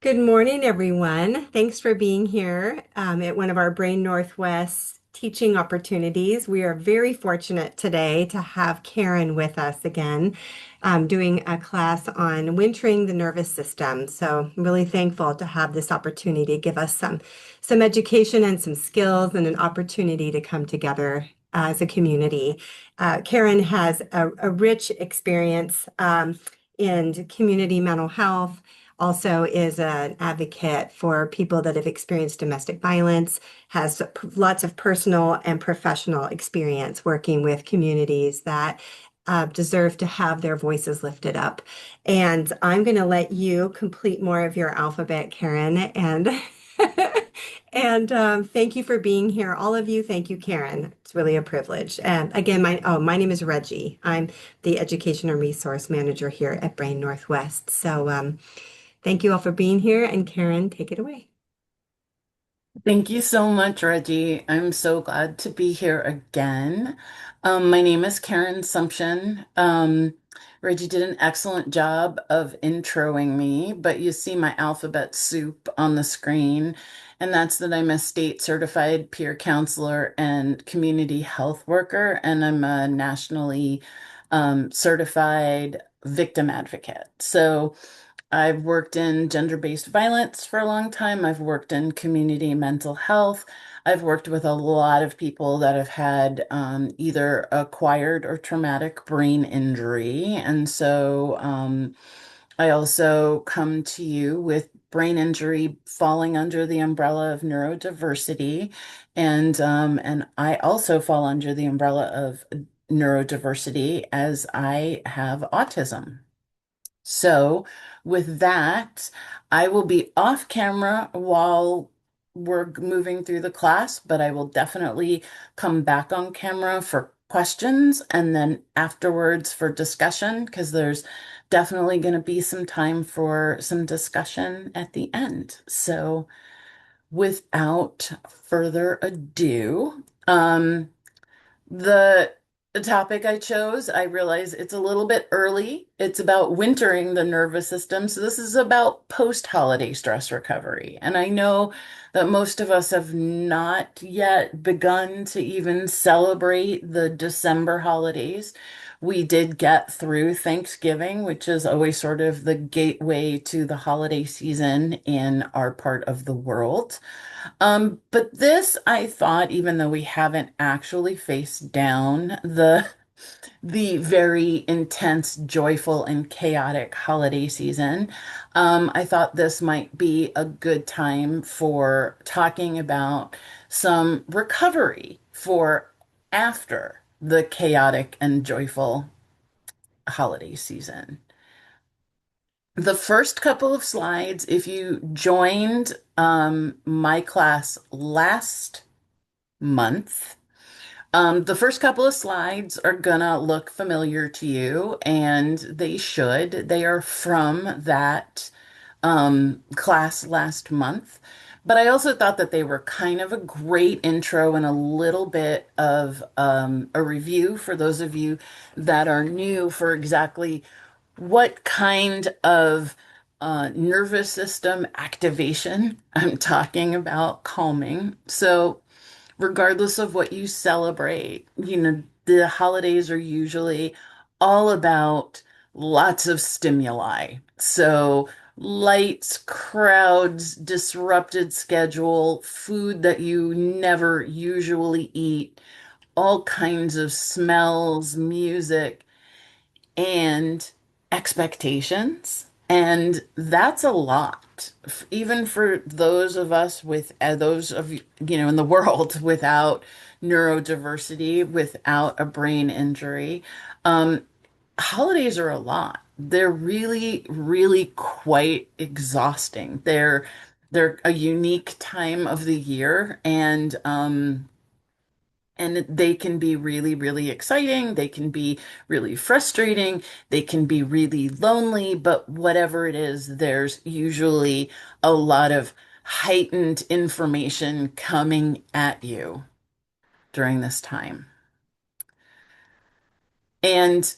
Good morning, everyone. Thanks for being here at one of our Brain Northwest teaching opportunities. We are very fortunate today to have Karen with us again, doing a class on wintering the nervous system. So I'm really thankful to have this opportunity to give us some education and some skills and an opportunity to come together as a community. Karen has a rich experience in community mental health, also is an advocate for people that have experienced domestic violence, has lots of personal and professional experience working with communities that deserve to have their voices lifted up. And I'm going to let you complete more of your alphabet, Karen, and thank you for being here. All of you, thank you, Karen. It's really a privilege. And again, my name is Reggie. I'm the Education and Resource Manager here at Brain Northwest. Thank you all for being here, and Karen, take it away. Thank you so much, Reggie. I'm so glad to be here again. My name is Karen Sumption. Reggie did an excellent job of introing me, but you see my alphabet soup on the screen, and that's that I'm a state certified peer counselor and community health worker, and I'm a nationally certified victim advocate. So I've worked in gender-based violence for a long time. I've worked in community mental health. I've worked with a lot of people that have had either acquired or traumatic brain injury. And so I also come to you with brain injury falling under the umbrella of neurodiversity. And I also fall under the umbrella of neurodiversity as I have autism. So, with that, I will be off camera while we're moving through the class, but I will definitely come back on camera for questions and then afterwards for discussion because there's definitely going to be some time for some discussion at the end. So, without further ado, the the topic I chose, I realize it's a little bit early. It's about wintering the nervous system. So this is about post-holiday stress recovery. And I know that most of us have not yet begun to even celebrate the December holidays. We did get through Thanksgiving, which is always sort of the gateway to the holiday season in our part of the world. But this, I thought, even though we haven't actually faced down the very intense, joyful, and chaotic holiday season, I thought this might be a good time for talking about some recovery for after the chaotic and joyful holiday season. The first couple of slides, if you joined my class last month. The first couple of slides are gonna look familiar to you, and they should. They are from that class last month. But I also thought that they were kind of a great intro and a little bit of a review for those of you that are new for exactly what kind of nervous system activation I'm talking about calming. So, regardless of what you celebrate. The holidays are usually all about lots of stimuli. So, lights, crowds, disrupted schedule, food that you never usually eat, all kinds of smells, music, and expectations. And that's a lot, even for those of us with those of in the world without neurodiversity, without a brain injury. Um, Holidays are a lot. They're really, really quite exhausting. They're a unique time of the year, and they can be really, really exciting. They can be really frustrating. They can be really lonely. But whatever it is, there's usually a lot of heightened information coming at you during this time. And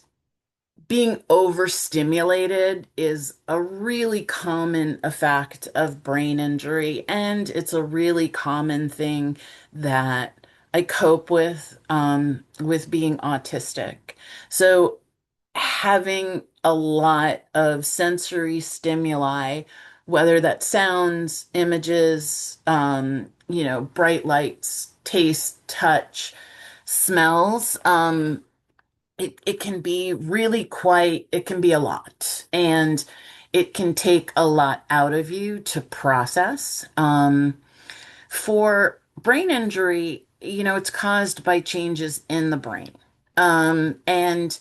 being overstimulated is a really common effect of brain injury, and it's a really common thing that I cope with being autistic. So having a lot of sensory stimuli, whether that's sounds, images, bright lights, taste, touch, smells, it can be really quite, it can be a lot. And it can take a lot out of you to process. For brain injury, it's caused by changes in the brain. And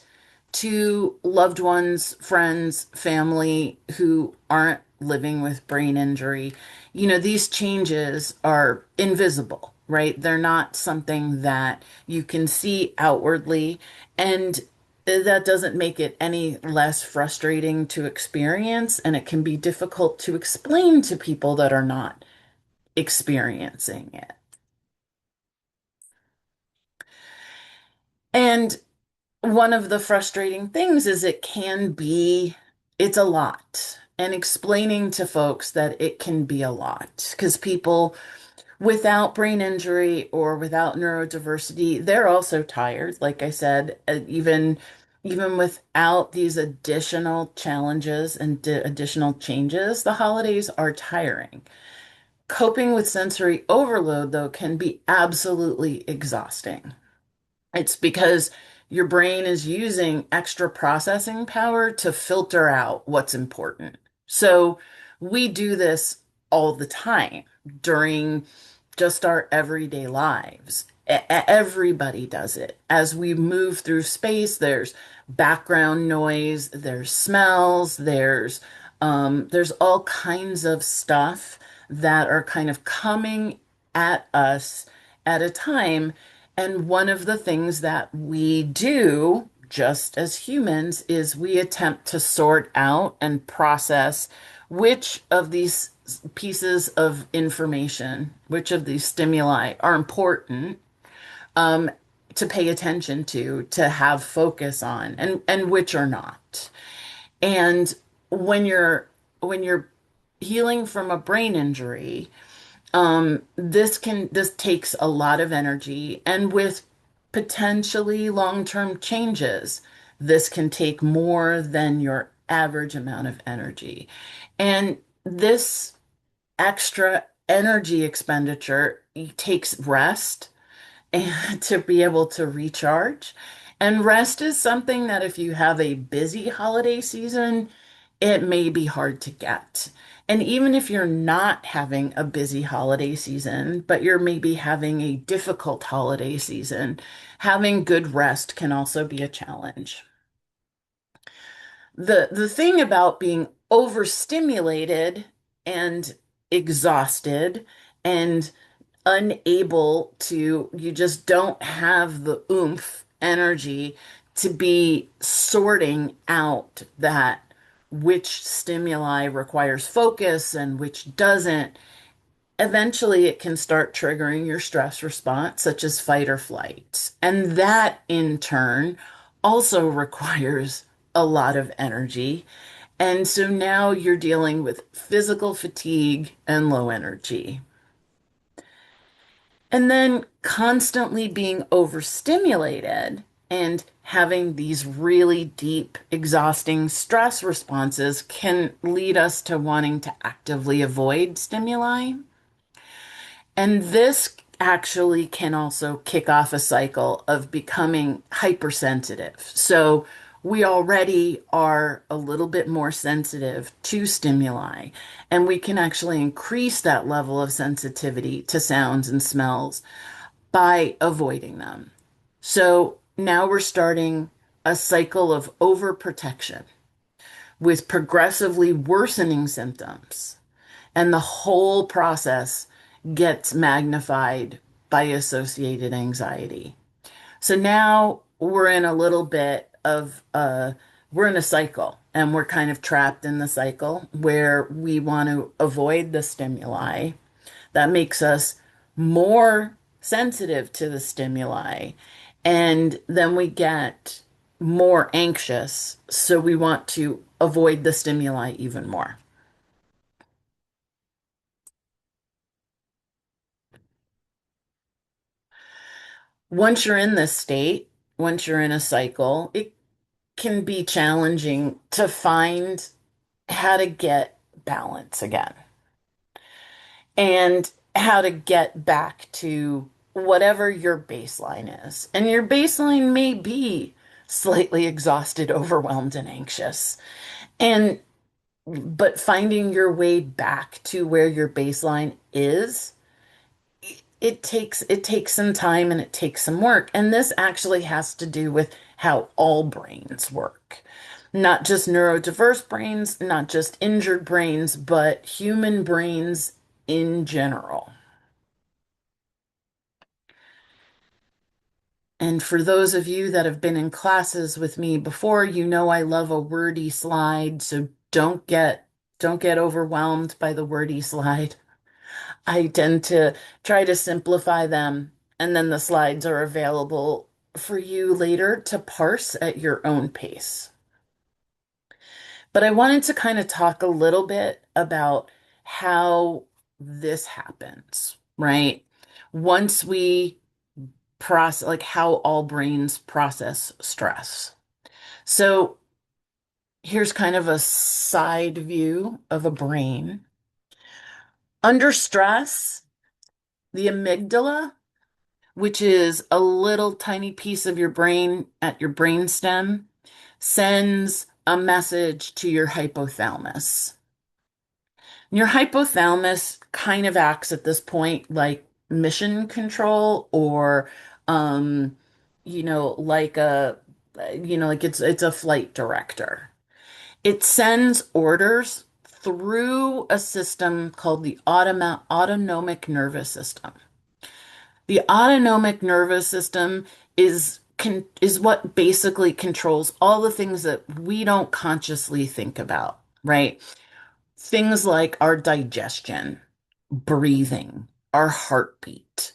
to loved ones, friends, family who aren't living with brain injury, these changes are invisible, right? They're not something that you can see outwardly. And that doesn't make it any less frustrating to experience. And it can be difficult to explain to people that are not experiencing it. And one of the frustrating things is it's a lot. And explaining to folks that it can be a lot because people without brain injury or without neurodiversity, they're also tired. Like I said, even without these additional challenges and additional changes, the holidays are tiring. Coping with sensory overload, though, can be absolutely exhausting. It's because your brain is using extra processing power to filter out what's important. So we do this all the time during just our everyday lives. Everybody does it. As we move through space, there's background noise, there's smells, there's all kinds of stuff that are kind of coming at us at a time. And one of the things that we do just as humans is we attempt to sort out and process which of these pieces of information, which of these stimuli are important um, to pay attention to have focus on, and which are not. And when you're healing from a brain injury, this takes a lot of energy, and with potentially long-term changes, this can take more than your average amount of energy. And this extra energy expenditure takes rest and to be able to recharge. And rest is something that if you have a busy holiday season, it may be hard to get. And even if you're not having a busy holiday season, but you're maybe having a difficult holiday season, having good rest can also be a challenge. The thing about being overstimulated and exhausted and unable to, you just don't have the oomph energy to be sorting out that which stimuli requires focus and which doesn't. Eventually, it can start triggering your stress response, such as fight or flight. And that in turn also requires a lot of energy. And so now you're dealing with physical fatigue and low energy. And then constantly being overstimulated and having these really deep, exhausting stress responses can lead us to wanting to actively avoid stimuli. And this actually can also kick off a cycle of becoming hypersensitive. So we already are a little bit more sensitive to stimuli, and we can actually increase that level of sensitivity to sounds and smells by avoiding them. So now we're starting a cycle of overprotection with progressively worsening symptoms. And the whole process gets magnified by associated anxiety. So now we're in a little bit of we're in a cycle and we're kind of trapped in the cycle where we want to avoid the stimuli. That makes us more sensitive to the stimuli. And then we get more anxious, so we want to avoid the stimuli even more. Once you're in this state, once you're in a cycle, it can be challenging to find how to get balance again and how to get back to whatever your baseline is. And your baseline may be slightly exhausted, overwhelmed, and anxious. And but finding your way back to where your baseline is, it takes some time and it takes some work. And this actually has to do with how all brains work. Not just neurodiverse brains, not just injured brains, but human brains in general. And for those of you that have been in classes with me before, you know I love a wordy slide, so don't get overwhelmed by the wordy slide. I tend to try to simplify them, and then the slides are available for you later to parse at your own pace. But I wanted to kind of talk a little bit about how this happens, right? Once we process, like how all brains process stress. So here's kind of a side view of a brain. Under stress, the amygdala, which is a little tiny piece of your brain at your brainstem, sends a message to your hypothalamus. Your hypothalamus kind of acts at this point like mission control or um like like it's a flight director. It sends orders through a system called the autonomic nervous system. The autonomic nervous system is what basically controls all the things that we don't consciously think about, right? Things like our digestion, breathing, our heartbeat.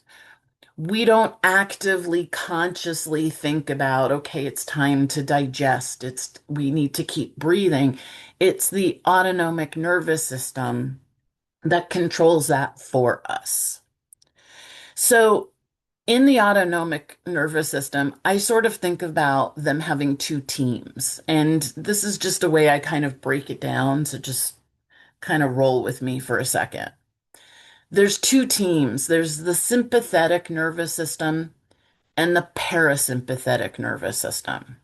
We don't actively consciously think about, okay, it's time to digest. We need to keep breathing. It's the autonomic nervous system that controls that for us. So in the autonomic nervous system, I sort of think about them having two teams. And this is just a way I kind of break it down. So just kind of roll with me for a second. There's two teams. There's the sympathetic nervous system and the parasympathetic nervous system.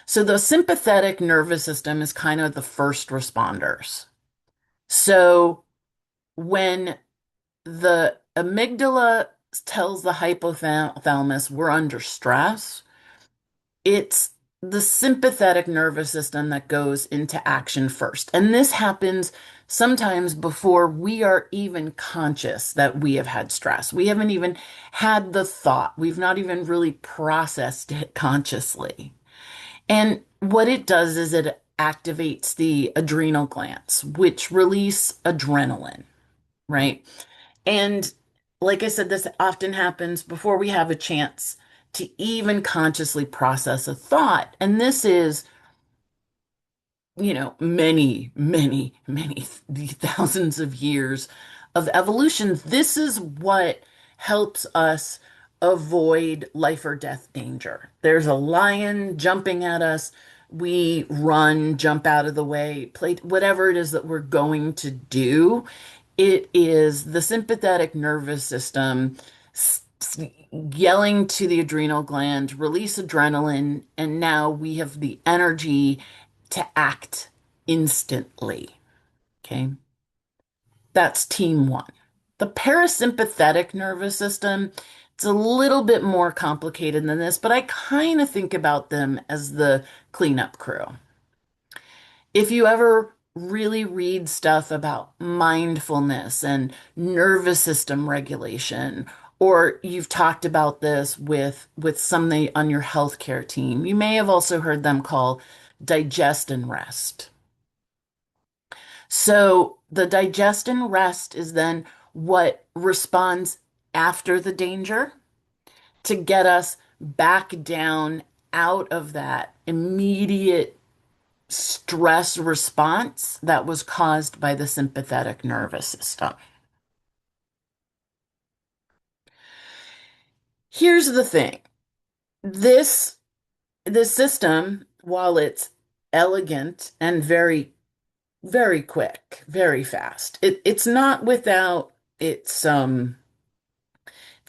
So the sympathetic nervous system is kind of the first responders. So when the amygdala tells the hypothalamus we're under stress, it's the sympathetic nervous system that goes into action first. And this happens sometimes before we are even conscious that we have had stress. We haven't even had the thought. We've not even really processed it consciously. And what it does is it activates the adrenal glands, which release adrenaline, right? And like I said, this often happens before we have a chance to even consciously process a thought. And this is, many, many, many thousands of years of evolution. This is what helps us avoid life or death danger. There's a lion jumping at us. We run, jump out of the way, play whatever it is that we're going to do. It is the sympathetic nervous system yelling to the adrenal gland, release adrenaline, and now we have the energy to act instantly. Okay. That's team one. The parasympathetic nervous system, it's a little bit more complicated than this, but I kind of think about them as the cleanup crew. If you ever really read stuff about mindfulness and nervous system regulation, or you've talked about this with somebody on your healthcare team, you may have also heard them call digest and rest. So the digest and rest is then what responds after the danger to get us back down out of that immediate stress response that was caused by the sympathetic nervous system. Here's the thing. This this system, while it's elegant and very, very quick, very fast, its it's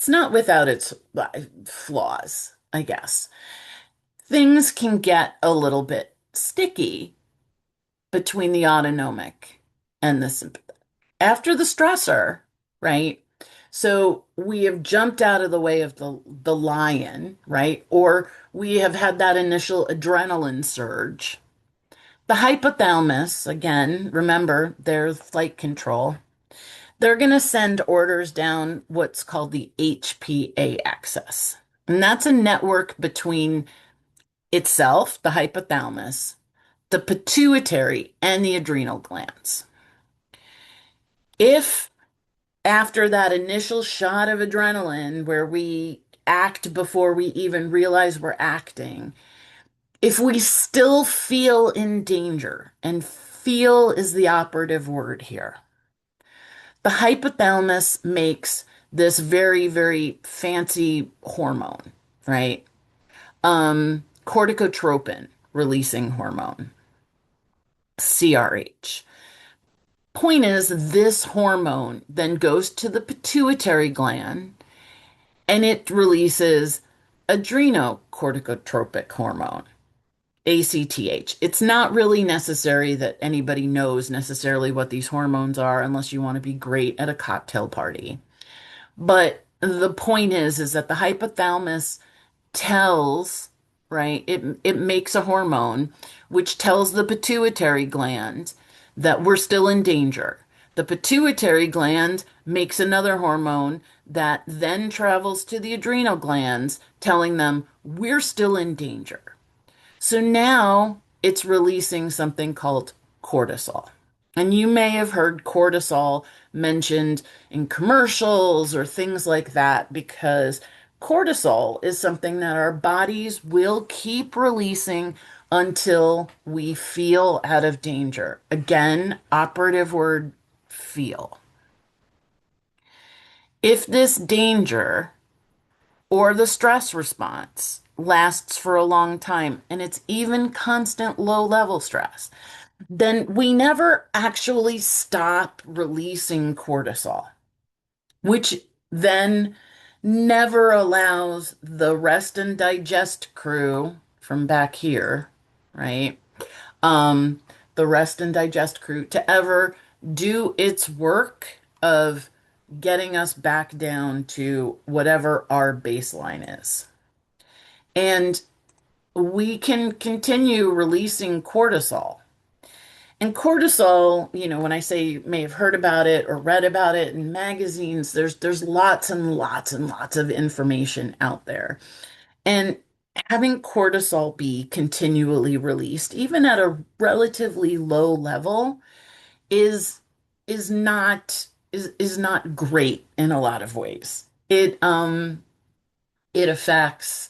not without its flaws, I guess. Things can get a little bit sticky between the autonomic and the sympathetic. After the stressor, right? So we have jumped out of the way of the lion, right? Or we have had that initial adrenaline surge. The hypothalamus, again, remember, their flight control. They're going to send orders down what's called the HPA axis. And that's a network between itself, the hypothalamus, the pituitary, and the adrenal glands. If after that initial shot of adrenaline, where we act before we even realize we're acting, if we still feel in danger, and feel is the operative word here, the hypothalamus makes this very, very fancy hormone, right? Corticotropin releasing hormone, CRH. Point is, this hormone then goes to the pituitary gland and it releases adrenocorticotropic hormone, ACTH. It's not really necessary that anybody knows necessarily what these hormones are unless you want to be great at a cocktail party. But the point is that the hypothalamus tells, right? It makes a hormone which tells the pituitary gland that we're still in danger. The pituitary gland makes another hormone that then travels to the adrenal glands, telling them we're still in danger. So now it's releasing something called cortisol. And you may have heard cortisol mentioned in commercials or things like that because cortisol is something that our bodies will keep releasing until we feel out of danger. Again, operative word, feel. If this danger or the stress response lasts for a long time and it's even constant low level stress, then we never actually stop releasing cortisol, which then never allows the rest and digest crew from back here, right? Um, the rest and digest crew to ever do its work of getting us back down to whatever our baseline is. And we can continue releasing cortisol. And cortisol, when I say you may have heard about it or read about it in magazines, there's lots and lots and lots of information out there. And having cortisol be continually released, even at a relatively low level, is is not is not great in a lot of ways. It affects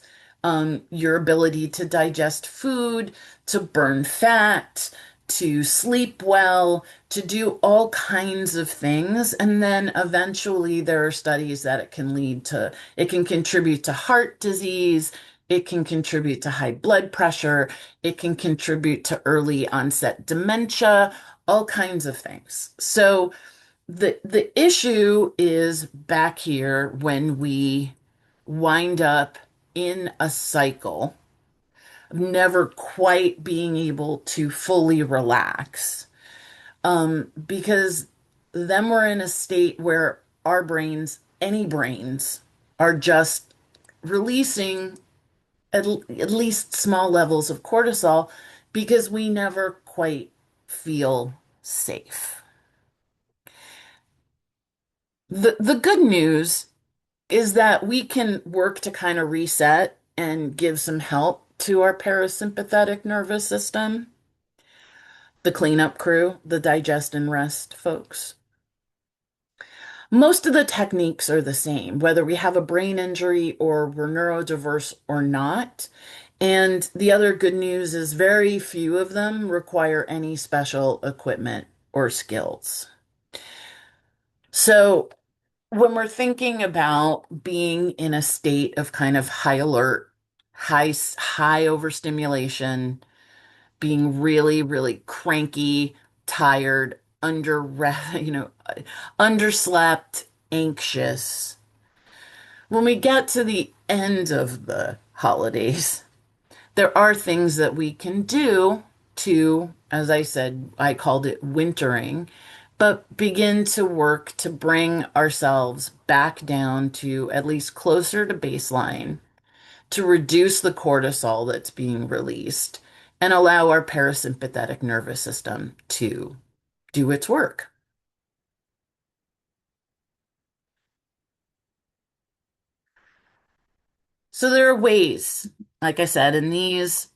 your ability to digest food, to burn fat, to sleep well, to do all kinds of things. And then eventually there are studies that it can contribute to heart disease, it can contribute to high blood pressure, it can contribute to early onset dementia, all kinds of things. So the issue is back here when we wind up in a cycle of never quite being able to fully relax. Because then we're in a state where our brains, any brains, are just releasing at least small levels of cortisol because we never quite feel safe. The good news is that we can work to kind of reset and give some help to our parasympathetic nervous system, the cleanup crew, the digest and rest folks. Most of the techniques are the same, whether we have a brain injury or we're neurodiverse or not. And the other good news is very few of them require any special equipment or skills. So when we're thinking about being in a state of kind of high alert, high overstimulation, being really, really cranky, tired, underslept, anxious. When we get to the end of the holidays, there are things that we can do to, as I said, I called it wintering, but begin to work to bring ourselves back down to at least closer to baseline, to reduce the cortisol that's being released and allow our parasympathetic nervous system to do its work. So there are ways, like I said, and these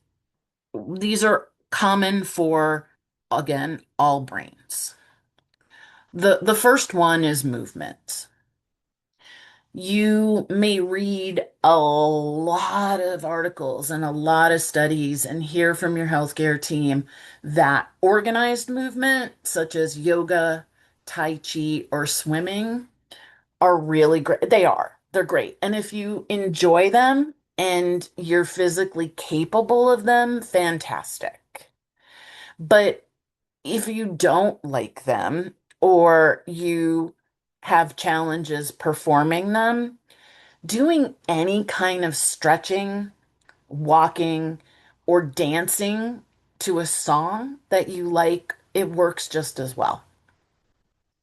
are common for, again, all brains. The first one is movement. You may read a lot of articles and a lot of studies and hear from your healthcare team that organized movement, such as yoga, tai chi, or swimming, are really great. They are. They're great. And if you enjoy them and you're physically capable of them, fantastic. But if you don't like them or you have challenges performing them, doing any kind of stretching, walking, or dancing to a song that you like, it works just as well.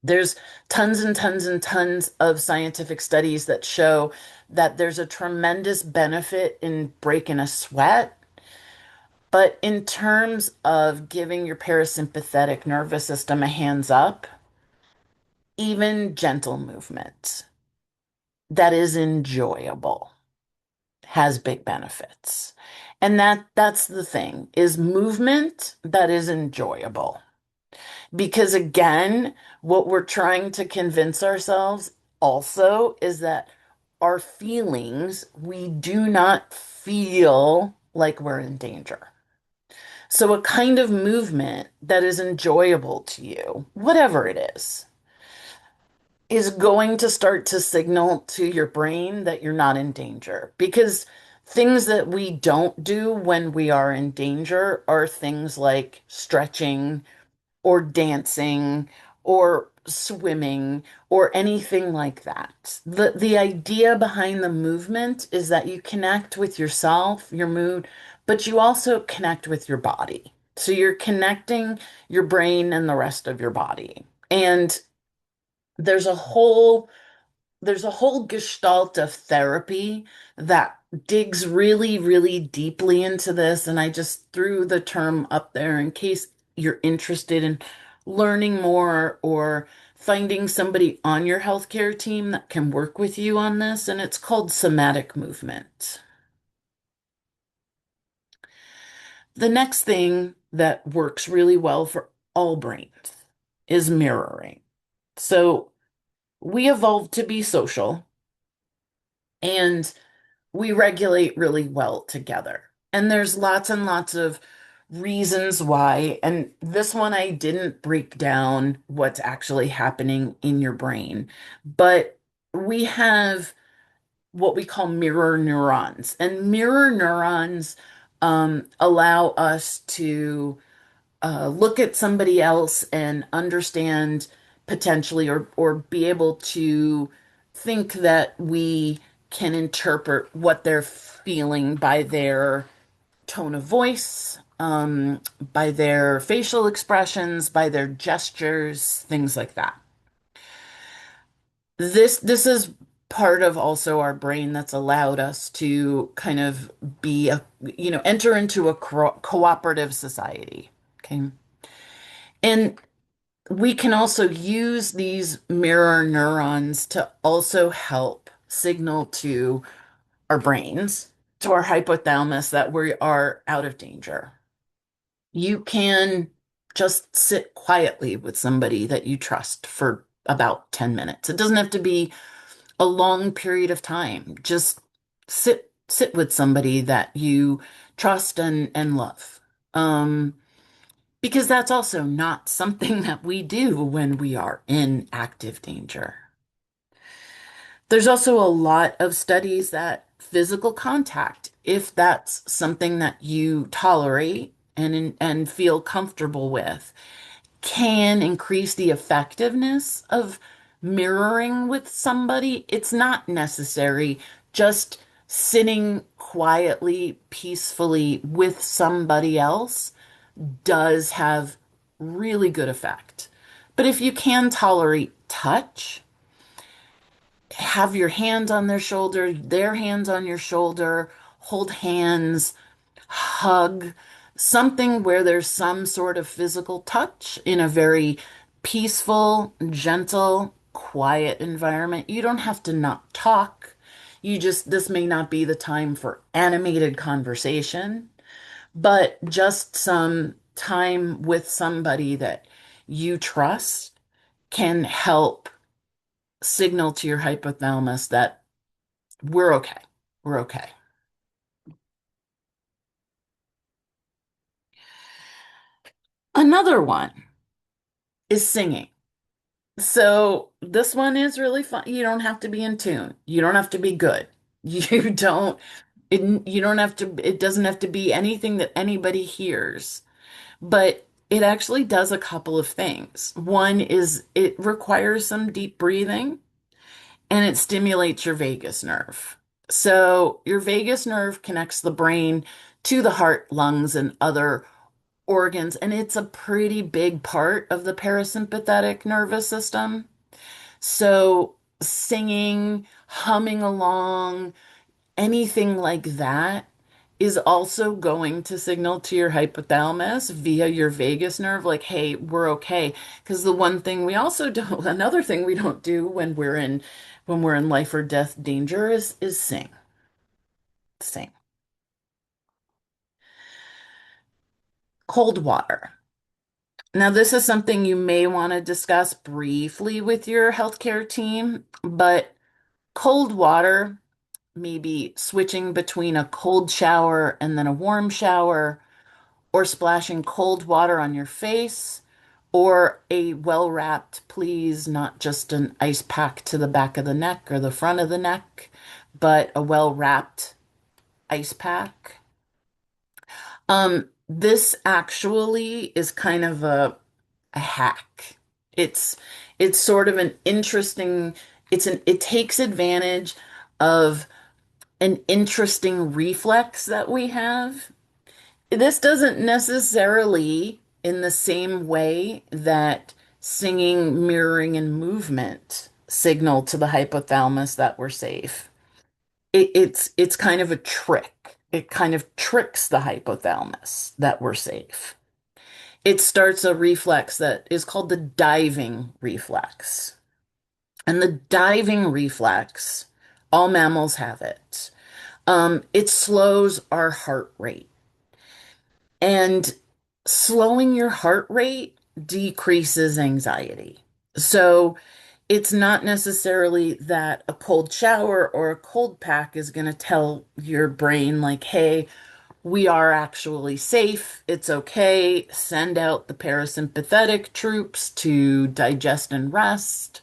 There's tons and tons and tons of scientific studies that show that there's a tremendous benefit in breaking a sweat. But in terms of giving your parasympathetic nervous system a hands up, even gentle movement that is enjoyable has big benefits. And that's the thing, is movement that is enjoyable. Because again, what we're trying to convince ourselves also is that our feelings, we do not feel like we're in danger. So a kind of movement that is enjoyable to you, whatever it is going to start to signal to your brain that you're not in danger. Because things that we don't do when we are in danger are things like stretching or dancing or swimming or anything like that. The idea behind the movement is that you connect with yourself, your mood, but you also connect with your body. So you're connecting your brain and the rest of your body. And there's a whole there's a whole gestalt of therapy that digs really, really deeply into this. And I just threw the term up there in case you're interested in learning more or finding somebody on your healthcare team that can work with you on this. And it's called somatic movement. The next thing that works really well for all brains is mirroring. So we evolved to be social, and we regulate really well together. And there's lots and lots of reasons why. And this one, I didn't break down what's actually happening in your brain, but we have what we call mirror neurons. And mirror neurons allow us to look at somebody else and understand potentially or be able to think that we can interpret what they're feeling by their tone of voice, by their facial expressions, by their gestures, things like that. This is part of also our brain that's allowed us to kind of be enter into a cooperative society. Okay. And we can also use these mirror neurons to also help signal to our brains, to our hypothalamus, that we are out of danger. You can just sit quietly with somebody that you trust for about 10 minutes. It doesn't have to be a long period of time. Just sit with somebody that you trust and love. Um, because that's also not something that we do when we are in active danger. There's also a lot of studies that physical contact, if that's something that you tolerate and feel comfortable with, can increase the effectiveness of mirroring with somebody. It's not necessary. Just sitting quietly, peacefully with somebody else does have really good effect. But if you can tolerate touch, have your hand on their shoulder, their hands on your shoulder, hold hands, hug, something where there's some sort of physical touch in a very peaceful, gentle, quiet environment. You don't have to not talk. This may not be the time for animated conversation, but just some time with somebody that you trust can help signal to your hypothalamus that we're okay. We're okay. Another one is singing. So this one is really fun. You don't have to be in tune. You don't have to be good. You don't you don't have to it doesn't have to be anything that anybody hears. But it actually does a couple of things. One is it requires some deep breathing and it stimulates your vagus nerve. So your vagus nerve connects the brain to the heart, lungs, and other organs, and it's a pretty big part of the parasympathetic nervous system. So singing, humming along, anything like that is also going to signal to your hypothalamus via your vagus nerve, like, hey, we're okay. Because the one thing we also don't, another thing we don't do when we're in life or death danger is sing. Cold water. Now, this is something you may want to discuss briefly with your healthcare team, but cold water, maybe switching between a cold shower and then a warm shower, or splashing cold water on your face, or a well-wrapped, please, not just an ice pack to the back of the neck or the front of the neck, but a well-wrapped ice pack. This actually is kind of a hack. It's it's sort of an interesting, it takes advantage of an interesting reflex that we have. This doesn't necessarily, in the same way that singing, mirroring, and movement signal to the hypothalamus that we're safe. It's kind of a trick. It kind of tricks the hypothalamus that we're safe. It starts a reflex that is called the diving reflex. And the diving reflex, all mammals have it. It slows our heart rate. And slowing your heart rate decreases anxiety. So it's not necessarily that a cold shower or a cold pack is going to tell your brain, like, hey, we are actually safe. It's okay. Send out the parasympathetic troops to digest and rest.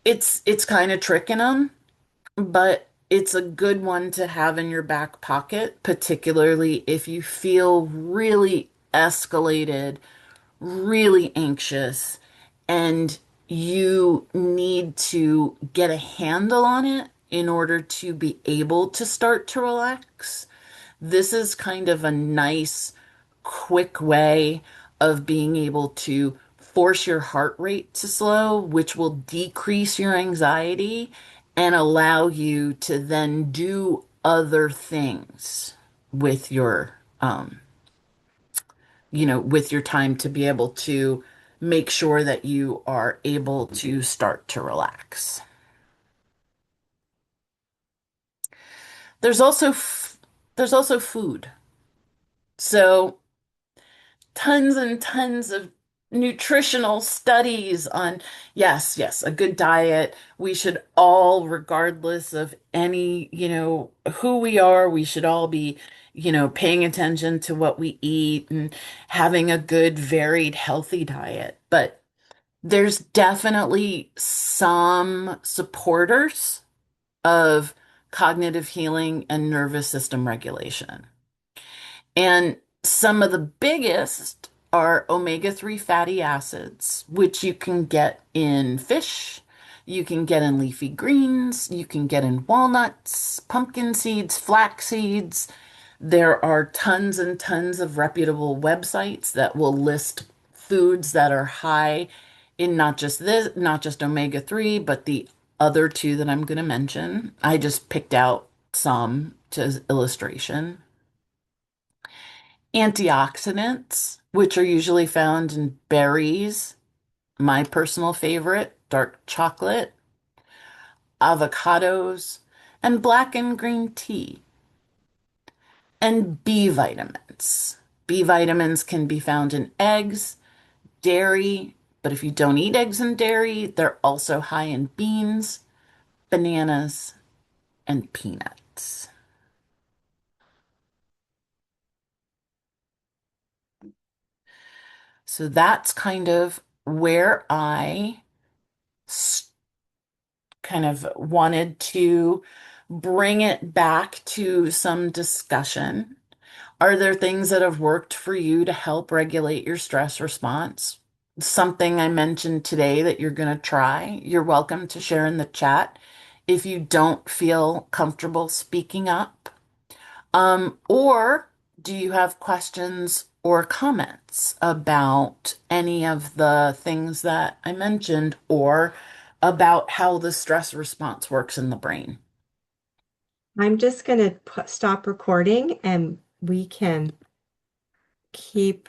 It's kind of tricking them, but it's a good one to have in your back pocket, particularly if you feel really escalated, really anxious, and you need to get a handle on it in order to be able to start to relax. This is kind of a nice, quick way of being able to force your heart rate to slow, which will decrease your anxiety and allow you to then do other things with with your time to be able to make sure that you are able to start to relax. There's also there's also food. So tons and tons of nutritional studies on yes, a good diet. We should all, regardless of any, who we are, we should all be paying attention to what we eat and having a good, varied, healthy diet. But there's definitely some supporters of cognitive healing and nervous system regulation. And some of the biggest are omega-3 fatty acids, which you can get in fish, you can get in leafy greens, you can get in walnuts, pumpkin seeds, flax seeds. There are tons and tons of reputable websites that will list foods that are high in not just omega-3, but the other two that I'm going to mention. I just picked out some to illustration. Antioxidants, which are usually found in berries, my personal favorite, dark chocolate, avocados, and black and green tea, and B vitamins. B vitamins can be found in eggs, dairy, but if you don't eat eggs and dairy, they're also high in beans, bananas, and peanuts. So that's kind of where I kind of wanted to bring it back to some discussion. Are there things that have worked for you to help regulate your stress response? Something I mentioned today that you're going to try? You're welcome to share in the chat if you don't feel comfortable speaking up. Or do you have questions or comments about any of the things that I mentioned or about how the stress response works in the brain? I'm just going to stop recording and we can keep